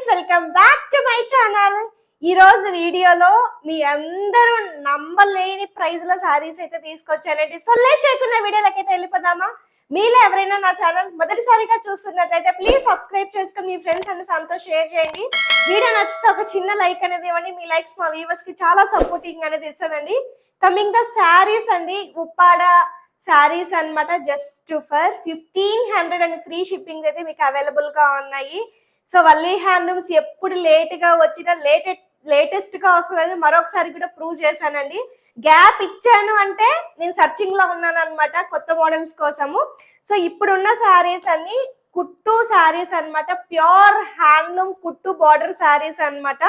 Friends, welcome back to my channel. ఈ రోజు వీడియోలో మీ అందరూ నమ్మలేని ప్రైస్ లో సారీస్ అయితే తీసుకొచ్చానండి. సో లేట్ చేయకుండా వీడియోలకి అయితే వెళ్ళిపోదామా? మీలో ఎవరైనా నా ఛానల్ మొదటిసారిగా చూస్తున్నట్లయితే ప్లీజ్ సబ్స్క్రైబ్ చేసుకుని మీ ఫ్రెండ్స్ అండ్ ఫ్యామిలీతో షేర్ చేయండి. వీడియో నచ్చితే ఒక చిన్న లైక్ అనేది ఇవ్వండి. మీ లైక్స్ మా వ్యూవర్స్ కి చాలా సపోర్టింగ్ అనేది ఇస్తుందండి. కమింగ్ ద సారీస్ అండి, ఉప్పాడ సారీస్ అన్నమాట. Just for 1500 and free shipping అయితే మీకు అవైలబుల్ గా ఉన్నాయి. సో వల్లీ హ్యాండ్లూమ్స్ ఎప్పుడు లేట్ గా వచ్చినా లేటెస్ట్ గా వస్తుందని మరొకసారి కూడా ప్రూవ్ చేశానండి. గ్యాప్ ఇచ్చాను అంటే నేను సర్చింగ్ లో ఉన్నాను అనమాట కొత్త మోడల్స్ కోసము. సో ఇప్పుడున్న శారీస్ అన్ని కుట్టు శారీస్ అన్నమాట. ప్యూర్ హ్యాండ్లూమ్ కుట్టు బార్డర్ శారీస్ అన్నమాట.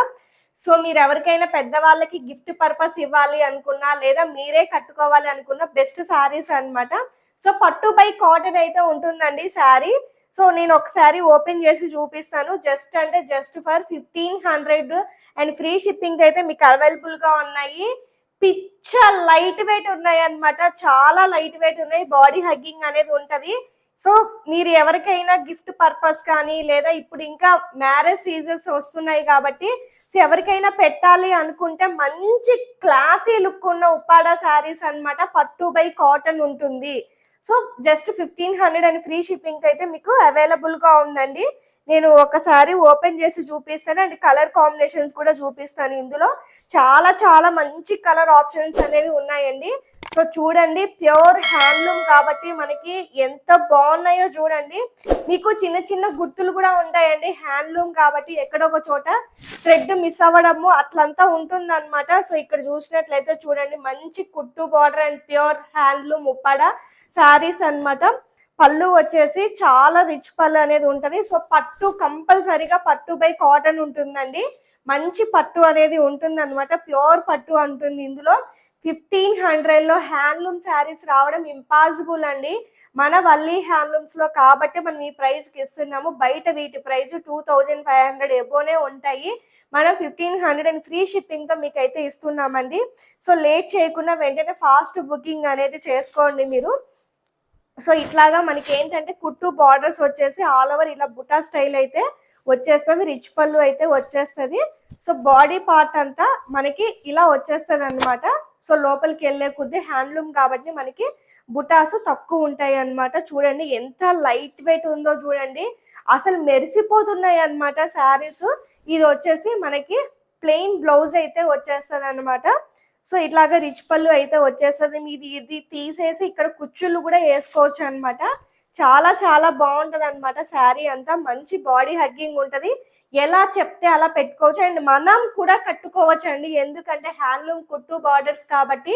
సో మీరు ఎవరికైనా పెద్దవాళ్ళకి గిఫ్ట్ పర్పస్ ఇవ్వాలి అనుకున్నా, లేదా మీరే కట్టుకోవాలి అనుకున్న బెస్ట్ శారీస్ అన్నమాట. సో పట్టు బై కాటన్ అయితే ఉంటుందండి శారీ. సో నేను ఒకసారి ఓపెన్ చేసి చూపిస్తాను. Just for 1500 and free shipping అయితే మీకు అవైలబుల్ గా ఉన్నాయి. పిచ్చ లైట్ వెయిట్ ఉన్నాయి అన్నమాట. చాలా లైట్ వెయిట్ ఉన్నాయి. బాడీ హగ్గింగ్ అనేది ఉంటది. సో మీరు ఎవరికైనా గిఫ్ట్ పర్పస్ కానీ, లేదా ఇప్పుడు ఇంకా మ్యారేజ్ సీజన్స్ వస్తున్నాయి కాబట్టి సో ఎవరికైనా పెట్టాలి అనుకుంటే మంచి క్లాసీ లుక్ ఉన్న ఉప్పాడ శారీస్ అన్నమాట. పట్టు బై కాటన్ ఉంటుంది. So just 1500 and free shipping అయితే మీకు అవైలబుల్ గా ఉందండి. నేను ఒకసారి ఓపెన్ చేసి చూపిస్తాను అండ్ కలర్ కాంబినేషన్స్ కూడా చూపిస్తాను. ఇందులో చాలా చాలా మంచి కలర్ ఆప్షన్స్ అనేవి ఉన్నాయండి. సో చూడండి, ప్యూర్ హ్యాండ్లూమ్ కాబట్టి మనకి ఎంత బాగున్నాయో చూడండి. మీకు చిన్న చిన్న గుర్తులు కూడా ఉంటాయండి. హ్యాండ్లూమ్ కాబట్టి ఎక్కడొక చోట థ్రెడ్ మిస్ అవ్వడము అట్లంతా ఉంటుంది అనమాట. సో ఇక్కడ చూసినట్లయితే చూడండి, మంచి కుట్టు border and pure handloom Uppada saris అన్నమాట. పళ్ళు వచ్చేసి చాలా రిచ్ పళ్ళు అనేది ఉంటది. సో పట్టు కంపల్సరీగా పట్టు బై కాటన్ ఉంటుందండి. మంచి పట్టు అనేది ఉంటుంది అనమాట. ప్యూర్ పట్టు ఉంటుంది. ఇందులో 1500 లో హ్యాండ్లూమ్ శారీస్ రావడం ఇంపాసిబుల్ అండి. మన వల్లీ హ్యాండ్లూమ్స్ లో కాబట్టి మనం ఈ ప్రైస్ కి ఇస్తున్నాము. బయట వీటి ప్రైస్ 2500 ఎబోనే ఉంటాయి. మనం 1500 అండ్ ఫ్రీ షిప్పింగ్ తో మీకు అయితే ఇస్తున్నామండి. సో లేట్ చేయకుండా వెంటనే ఫాస్ట్ బుకింగ్ అనేది చేసుకోండి మీరు. సో ఇట్లాగా మనకి ఏంటంటే కుట్టు బార్డర్స్ వచ్చేసి ఆల్ ఓవర్ ఇలా బుటా స్టైల్ అయితే వచ్చేస్తుంది. రిచ్ పళ్ళు అయితే వచ్చేస్తుంది. సో బాడీ పార్ట్ అంతా మనకి ఇలా వచ్చేస్తుంది అనమాట. సో లోపలికి వెళ్ళే కొద్దీ హ్యాండ్లూమ్ కాబట్టి మనకి బుటాస్ తక్కువ ఉంటాయి అన్నమాట. చూడండి ఎంత లైట్ వెయిట్ ఉందో చూడండి. అసలు మెరిసిపోతున్నాయి అన్నమాట శారీస్. ఇది వచ్చేసి మనకి ప్లెయిన్ బ్లౌజ్ అయితే వచ్చేస్తుంది అనమాట. సో ఇట్లాగా రిచ్ పళ్ళు అయితే వచ్చేస్తుంది. మీది ఇది తీసేసి ఇక్కడ కుచ్చుళ్ళు కూడా వేసుకోవచ్చు అనమాట. చాలా చాలా బాగుంటది అనమాట. శారీ అంతా మంచి బాడీ హగ్గింగ్ ఉంటది. ఎలా చెప్తే అలా పెట్టుకోవచ్చు అండ్ మనం కూడా కట్టుకోవచ్చు అండి. ఎందుకంటే హ్యాండ్లూమ్ కుట్టు బార్డర్స్ కాబట్టి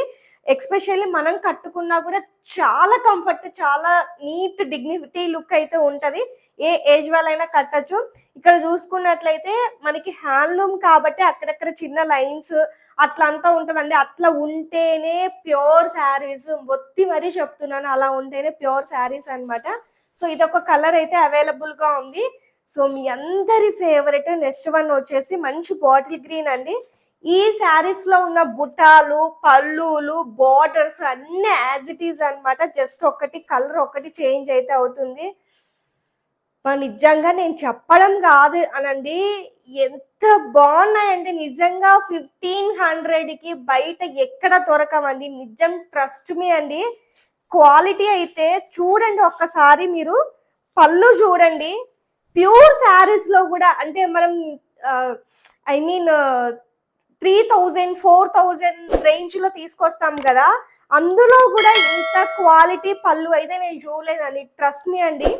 ఎక్స్పెషల్లీ మనం కట్టుకున్నా కూడా చాలా కంఫర్ట్, చాలా నీట్ డిగ్నిటీ లుక్ అయితే ఉంటది. ఏ ఏజ్ వాళ్ళైనా కట్టచ్చు. ఇక్కడ చూసుకున్నట్లయితే మనకి హ్యాండ్లూమ్ కాబట్టి అక్కడక్కడ చిన్న లైన్స్ అట్లా అంతా ఉంటదండి. అట్లా ఉంటేనే ప్యూర్ శారీస్, ఒత్తి మరీ చెప్తున్నాను, అలా ఉంటేనే ప్యూర్ శారీస్ అన్నమాట. సో ఇదొక కలర్ అయితే అవైలబుల్ గా ఉంది. సో మీ అందరి ఫేవరెట్ నెక్స్ట్ వన్ వచ్చేసి మంచి బాటిల్ గ్రీన్ అండి. ఈ శారీస్ లో ఉన్న బుటాలు, పళ్ళులు, బార్డర్స్ అన్ని యాజ్ ఇట్ ఈజ్ అనమాట. జస్ట్ ఒకటి కలర్ ఒకటి చేంజ్ అయితే అవుతుంది. నిజంగా నేను చెప్పడం కాదు అనండి, ఎంత బాగున్నాయంటే నిజంగా 1500కి బయట ఎక్కడ దొరకమండి. నిజం, ట్రస్ట్ మీ అండి. క్వాలిటీ అయితే చూడండి ఒక్కసారి మీరు. పళ్ళు చూడండి. ప్యూర్ శారీస్ లో కూడా అంటే మనం ఐ మీన్ 3000 4000 రేంజ్ లో తీసుకొస్తాం కదా, అందులో కూడా ఇంత క్వాలిటీ పళ్ళు అయితే నేను చూడలేదండి. ట్రస్ట్ మీ అండి,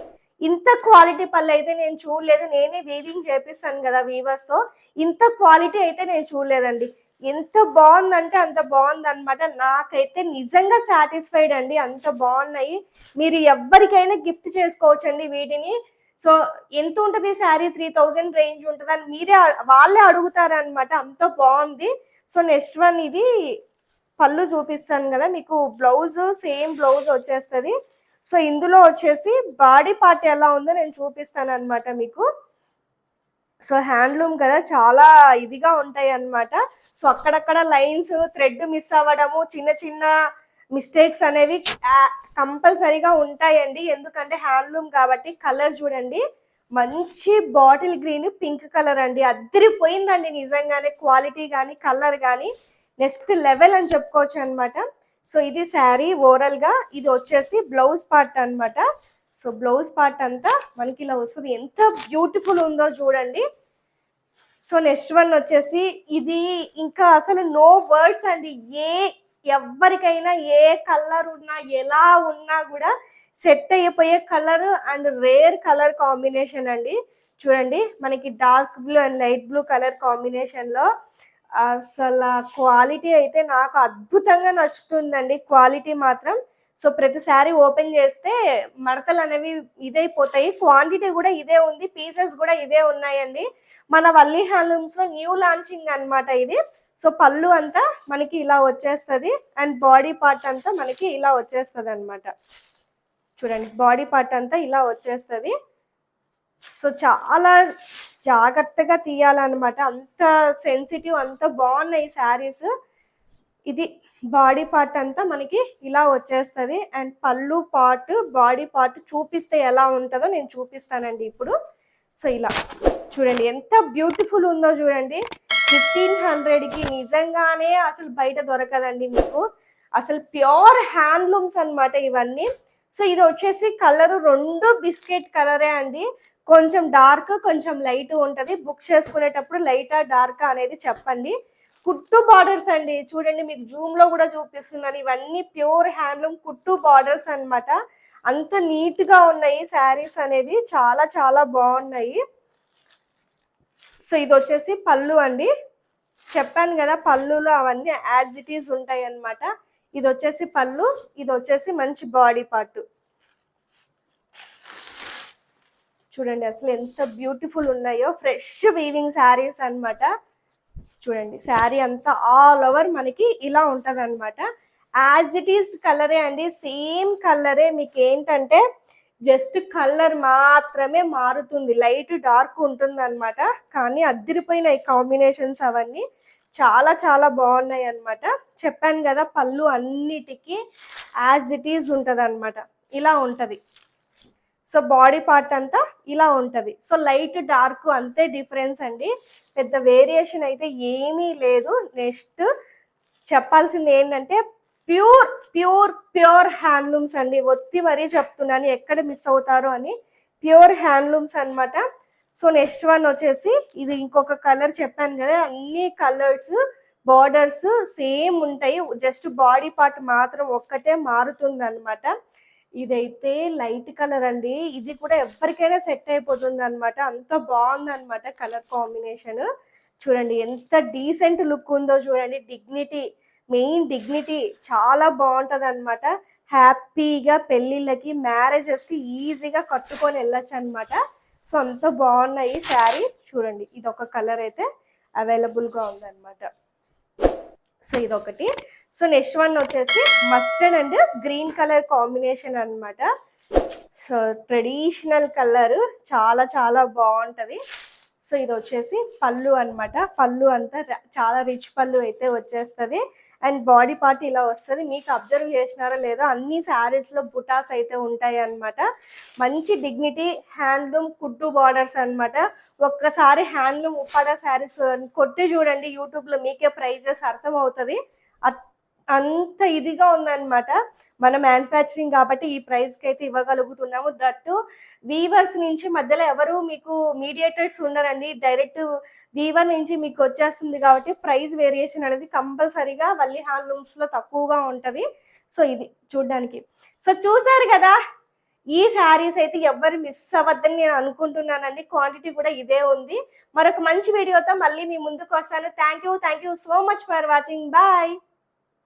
ఇంత క్వాలిటీ పళ్ళు అయితే నేను చూడలేదు. నేనే వీవింగ్ చేపిస్తాను కదా వీవర్స్ తో. ఇంత క్వాలిటీ అయితే నేను చూడలేదండి. ఎంత బాగుందంటే అంత బాగుంది అనమాట. నాకైతే నిజంగా సాటిస్ఫైడ్ అండి. అంత బాగున్నాయి. మీరు ఎవరికైనా గిఫ్ట్ చేసుకోవచ్చు అండి వీటిని. సో ఎంత ఉంటుంది శారీ? 3000 రేంజ్ ఉంటుంది అని వాళ్ళే అడుగుతారు అనమాట. అంత బాగుంది. సో నెక్స్ట్ వన్ ఇది పళ్ళు చూపిస్తాను కదా మీకు. బ్లౌజ్ సేమ్ బ్లౌజ్ వచ్చేస్తుంది. సో ఇందులో వచ్చేసి బాడీ పార్ట్ ఎలా ఉందో నేను చూపిస్తాను అనమాట మీకు. సో హ్యాండ్లూమ్ కదా, చాలా ఇదిగా ఉంటాయి అన్నమాట. సో అక్కడక్కడ లైన్స్, థ్రెడ్ మిస్ అవ్వడము, చిన్న చిన్న మిస్టేక్స్ అనేవి కంపల్సరీగా ఉంటాయండి. ఎందుకంటే హ్యాండ్లూమ్ కాబట్టి. కలర్ చూడండి, మంచి బాటిల్ గ్రీన్ పింక్ కలర్ అండి, అద్దరిపోయిందండి నిజంగానే. క్వాలిటీ కానీ కలర్ కానీ నెక్స్ట్ లెవెల్ అని చెప్పుకోవచ్చు అనమాట. సో ఇది శారీ ఓవరాల్ గా. ఇది వచ్చేసి బ్లౌజ్ పార్ట్ అనమాట. సో బ్లౌజ్ పార్ట్ అంతా మనకి ఇలా వస్తుంది. ఎంత బ్యూటిఫుల్ ఉందో చూడండి. సో నెక్స్ట్ వన్ వచ్చేసి ఇది ఇంకా అసలు నో వర్డ్స్ అండి. ఎవరికైనా ఏ కలర్ ఉన్నా ఎలా ఉన్నా కూడా సెట్ అయిపోయే colour and rare colour combination అండి. చూడండి మనకి dark blue and light blue colour combination లో అసలు క్వాలిటీ అయితే నాకు అద్భుతంగా నచ్చుతుందండి, క్వాలిటీ మాత్రం. సో ప్రతిసారి ఓపెన్ చేస్తే మడతలు అనేవి ఇదైపోతాయి. క్వాంటిటీ కూడా ఇదే ఉంది, పీసెస్ కూడా ఇవే ఉన్నాయండి. మన వల్లి హ్యాండ్లూమ్స్ లో న్యూ లాంచింగ్ అనమాట ఇది. సో పళ్ళు అంతా మనకి ఇలా వచ్చేస్తుంది అండ్ బాడీ పార్ట్ అంతా మనకి ఇలా వచ్చేస్తుంది అనమాట. చూడండి బాడీ పార్ట్ అంతా ఇలా వచ్చేస్తుంది. సో చాలా జాగ్రత్తగా తీయాలన్నమాట, అంత సెన్సిటివ్, అంత బాగున్నాయి శారీస్. ఇది బాడీ పార్ట్ అంతా మనకి ఇలా వచ్చేస్తుంది అండ్ పళ్ళు పార్ట్ బాడీ పార్ట్ చూపిస్తే ఎలా ఉంటుందో నేను చూపిస్తానండి ఇప్పుడు. సో ఇలా చూడండి ఎంత బ్యూటిఫుల్ ఉందో చూడండి. 1500కి నిజంగానే అసలు బయట దొరకదండి మీకు. అసలు ప్యూర్ హ్యాండ్లూమ్స్ అనమాట ఇవన్నీ. సో ఇది వచ్చేసి కలర్ రెండు బిస్కెట్ కలరే అండి, కొంచెం డార్క్ కొంచెం లైట్ ఉంటుంది. బుక్ చేసుకునేటప్పుడు లైటా డార్క్ అనేది చెప్పండి. కుట్టు బార్డర్స్ అండి, చూడండి మీకు జూమ్ లో కూడా చూపిస్తున్నాను. ఇవన్నీ ప్యూర్ హ్యాండ్లూమ్ కుట్టు బార్డర్స్ అనమాట. అంత నీట్ గా ఉన్నాయి శారీస్ అనేది, చాలా చాలా బాగున్నాయి. సో ఇది వచ్చేసి పళ్ళు అండి, చెప్పాను కదా పళ్ళులో అవన్నీ యాజ్ ఇట్ ఈజ్ ఉంటాయి అన్నమాట. ఇది వచ్చేసి పళ్ళు, ఇది వచ్చేసి మంచి బాడీ పార్ట్. చూడండి అసలు ఎంత బ్యూటిఫుల్ ఉన్నాయో, ఫ్రెష్ వీవింగ్ శారీస్ అన్నమాట. చూడండి శారీ అంతా ఆల్ ఓవర్ మనకి ఇలా ఉంటది అనమాట. యాజ్ ఇట్ ఈస్ కలరే అండి, సేమ్ కలరే. మీకు ఏంటంటే జస్ట్ కలర్ మాత్రమే మారుతుంది, లైట్ డార్క్ ఉంటుంది అనమాట. కానీ అద్దరిపోయిన కాంబినేషన్స్ అవన్నీ చాలా చాలా బాగున్నాయి అనమాట. చెప్పాను కదా పళ్ళు అన్నిటికీ యాజ్ ఇట్ ఈజ్ ఉంటుంది అనమాట, ఇలా ఉంటుంది. సో బాడీ పార్ట్ అంతా ఇలా ఉంటుంది. సో లైట్ డార్క్ అంతే డిఫరెన్స్ అండి, పెద్ద వేరియేషన్ అయితే ఏమీ లేదు. నెక్స్ట్ చెప్పాల్సింది ఏంటంటే ప్యూర్ ప్యూర్ ప్యూర్ హ్యాండ్లూమ్స్ అండి. ఒత్తి మరీ చెప్తున్నాను, ఎక్కడ మిస్ అవుతారో అని. ప్యూర్ హ్యాండ్లూమ్స్ అనమాట. సో నెక్స్ట్ వన్ వచ్చేసి ఇది ఇంకొక కలర్ చెప్పాను కదా, అన్ని కలర్స్ బార్డర్స్ సేమ్ ఉంటాయి, జస్ట్ బాడీ పార్ట్ మాత్రం ఒక్కటే మారుతుంది అనమాట. ఇదైతే లైట్ కలర్ అండి, ఇది కూడా ఎవరికైనా సెట్ అయిపోతుంది అనమాట, అంత బాగుంది అనమాట కలర్ కాంబినేషన్. చూడండి ఎంత డీసెంట్ లుక్ ఉందో చూడండి. డిగ్నిటీ, మెయిన్ డిగ్నిటీ చాలా బాగుంటుంది అనమాట. హ్యాపీగా పెళ్ళిళ్ళకి మ్యారేజెస్కి ఈజీగా కట్టుకొని వెళ్ళొచ్చు అనమాట. సో అంత బాగున్నాయి శారీ. చూడండి ఇది ఒక కలర్ అయితే అవైలబుల్గా ఉందన్నమాట. సో ఇదొకటి. సో నెక్స్ట్ వన్ వచ్చేసి mustard and green colour combination అనమాట. సో ట్రెడిషనల్ కలర్, చాలా చాలా బాగుంటుంది. సో ఇది వచ్చేసి పళ్ళు అనమాట. పళ్ళు అంతా చాలా రిచ్ పళ్ళు అయితే వచ్చేస్తుంది అండ్ బాడీ పార్ట్ ఇలా వస్తుంది. మీకు అబ్జర్వ్ చేసినారా లేదో అన్ని శారీస్లో బుటాస్ అయితే ఉంటాయి అనమాట. మంచి డిగ్నిటీ హ్యాండ్లూమ్ కుట్టు బార్డర్స్ అనమాట. ఒక్కసారి హ్యాండ్లూమ్ ఉప్పాడ శారీస్ కొట్టి చూడండి యూట్యూబ్లో, మీకే ప్రైజెస్ అర్థం అవుతుంది. అంత ఇదిగా ఉందన్నమాట. మన మ్యానుఫ్యాక్చరింగ్ కాబట్టి ఈ ప్రైస్కి అయితే ఇవ్వగలుగుతున్నాము. దట్టు వీవర్స్ నుంచి మధ్యలో ఎవరు మీకు మీడియేటర్స్ ఉండరండి, డైరెక్ట్ వీవర్ నుంచి మీకు వచ్చేస్తుంది కాబట్టి ప్రైస్ వేరియేషన్ అనేది కంపల్సరీగా వల్లి హ్యాండ్లూమ్స్లో తక్కువగా ఉంటుంది. సో ఇది చూడడానికి. సో చూసారు కదా, ఈ శారీస్ అయితే ఎవ్వరు మిస్ అవ్వద్దని నేను అనుకుంటున్నానండి. క్వాంటిటీ కూడా ఇదే ఉంది. మరొక మంచి వీడియోతో మళ్ళీ మీ ముందుకు వస్తాను. Thank you so much for watching. Bye.